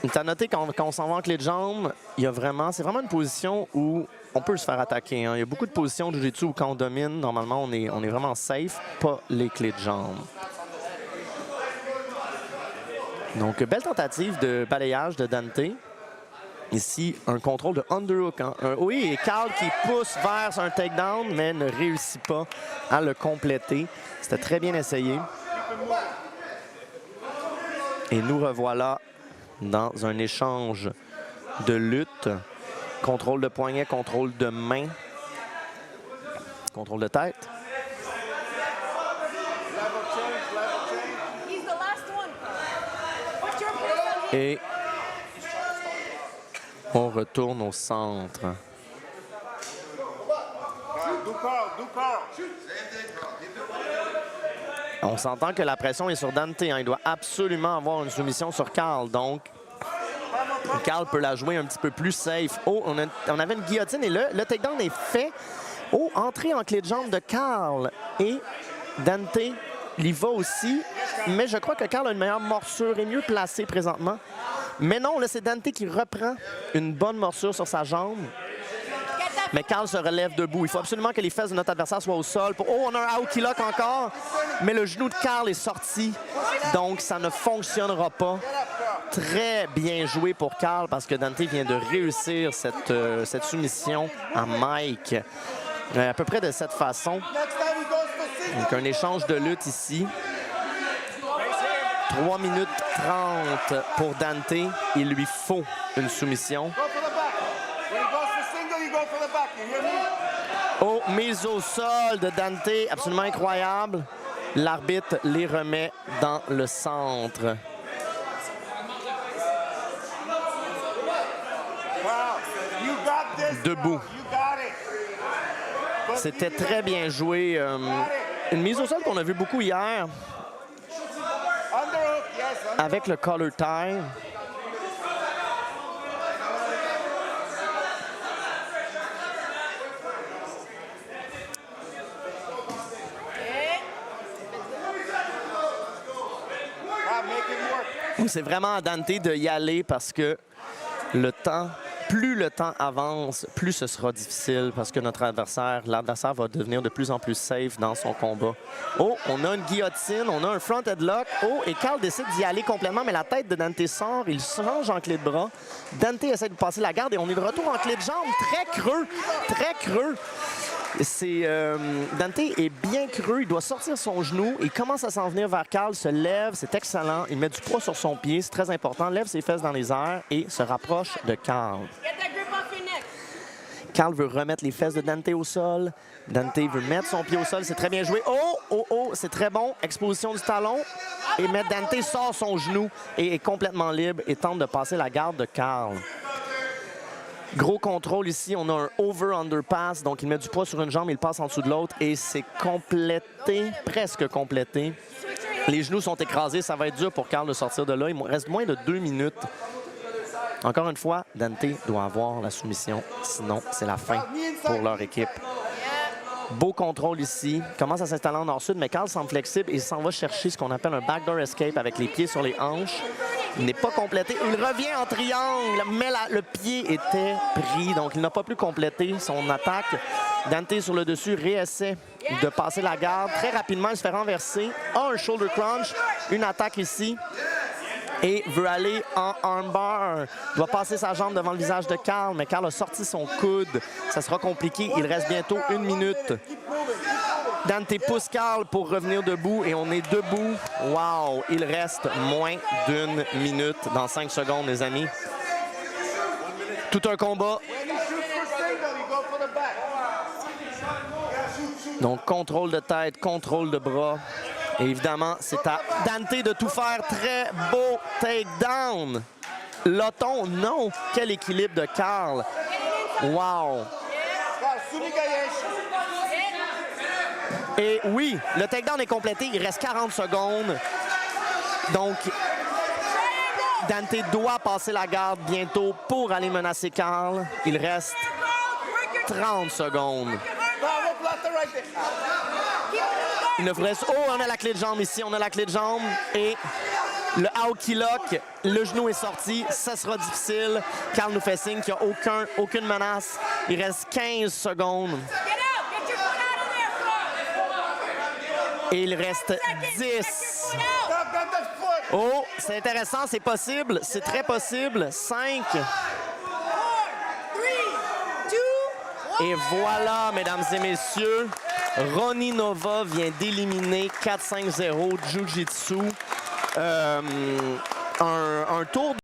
Tu as noté quand on s'en va en clé de jambe, c'est vraiment une position où on peut se faire attaquer. Hein. Il y a beaucoup de positions de jiu-jitsu où quand on domine, normalement, on est vraiment safe, pas les clés de jambe. Donc, belle tentative de balayage de Dante. Ici, un contrôle de underhook. Hein. Oui, et Carl qui pousse vers un takedown, mais ne réussit pas à le compléter. C'était très bien essayé. Et nous revoilà dans un échange de lutte. Contrôle de poignet, contrôle de main, contrôle de tête. Et on retourne au centre. On s'entend que la pression est sur Dante. Hein. Il doit absolument avoir une soumission sur Carl. Donc, Carl peut la jouer un petit peu plus safe. Oh, on avait une guillotine et le takedown est fait. Oh, entrée en clé de jambe de Carl. Et Dante y va aussi. Mais je crois que Carl a une meilleure morsure et mieux placée présentement. Mais non, là, c'est Dante qui reprend une bonne morsure sur sa jambe. Mais Carl se relève debout. Il faut absolument que les fesses de notre adversaire soient au sol. Oh, on a un Aoki lock encore. Mais le genou de Carl est sorti. Donc, ça ne fonctionnera pas. Très bien joué pour Carl parce que Dante vient de réussir cette soumission à Mike. À peu près de cette façon. Donc, un échange de lutte ici. 3 minutes 30 pour Dante. Il lui faut une soumission. Oh, mise au sol de Dante, absolument incroyable. L'arbitre les remet dans le centre. Debout. C'était très bien joué. Une mise au sol qu'on a vu beaucoup hier. Avec le collar tie. C'est vraiment à Dante de y aller parce que plus le temps avance, plus ce sera difficile parce que l'adversaire va devenir de plus en plus safe dans son combat. Oh, on a une guillotine, on a un front headlock. Oh, et Carl décide d'y aller complètement, mais la tête de Dante sort, il change en clé de bras. Dante essaie de passer la garde et on est de retour en clé de jambe, très creux, très creux. Dante est bien creux, il doit sortir son genou, il commence à s'en venir vers Carl, se lève, c'est excellent, il met du poids sur son pied, c'est très important, lève ses fesses dans les airs et se rapproche de Carl. Carl veut remettre les fesses de Dante au sol, Dante veut mettre son pied au sol, c'est très bien joué. Oh, c'est très bon, exposition du talon et Dante sort son genou et est complètement libre et tente de passer la garde de Carl. Gros contrôle ici, on a un over-underpass, donc il met du poids sur une jambe, il passe en dessous de l'autre et c'est complété, presque complété. Les genoux sont écrasés, ça va être dur pour Carl de sortir de là. Il reste moins de 2 minutes. Encore une fois, Dante doit avoir la soumission, sinon c'est la fin pour leur équipe. Beau contrôle ici, commence à s'installer en nord-sud, mais Carl semble flexible et s'en va chercher ce qu'on appelle un backdoor escape avec les pieds sur les hanches. Il n'est pas complété. Il revient en triangle, mais le pied était pris, donc il n'a pas pu compléter son attaque. Dante sur le dessus réessaie de passer la garde. Très rapidement, il se fait renverser. A un shoulder crunch, une attaque ici. Et veut aller en armbar. Doit passer sa jambe devant le visage de Carl, mais Carl a sorti son coude. Ça sera compliqué. Il reste bientôt 1 minute. Dante pousse Carl pour revenir debout et on est debout. Wow! Il reste moins d'1 minute dans 5 secondes, les amis. Tout un combat. Donc, contrôle de tête, contrôle de bras. Et évidemment, c'est à Dante de tout faire. Très beau takedown. L'a-t-on? Non. Quel équilibre de Carl. Wow. Et oui, le takedown est complété. Il reste 40 secondes. Donc, Dante doit passer la garde bientôt pour aller menacer Carl. Il reste 30 secondes. Il ne vous reste... Oh, on a la clé de jambe ici. On a la clé de jambe. Et Le Aoki Lock, le genou est sorti, ça sera difficile. Carl nous fait signe qu'il n'y a aucune menace. Il reste 15 secondes. Et il reste 10. Oh, c'est intéressant, c'est possible, c'est très possible. 5. Et voilà, mesdames et messieurs, Ronnie Nova vient d'éliminer 4-5-0 Jiu-Jitsu. Un tour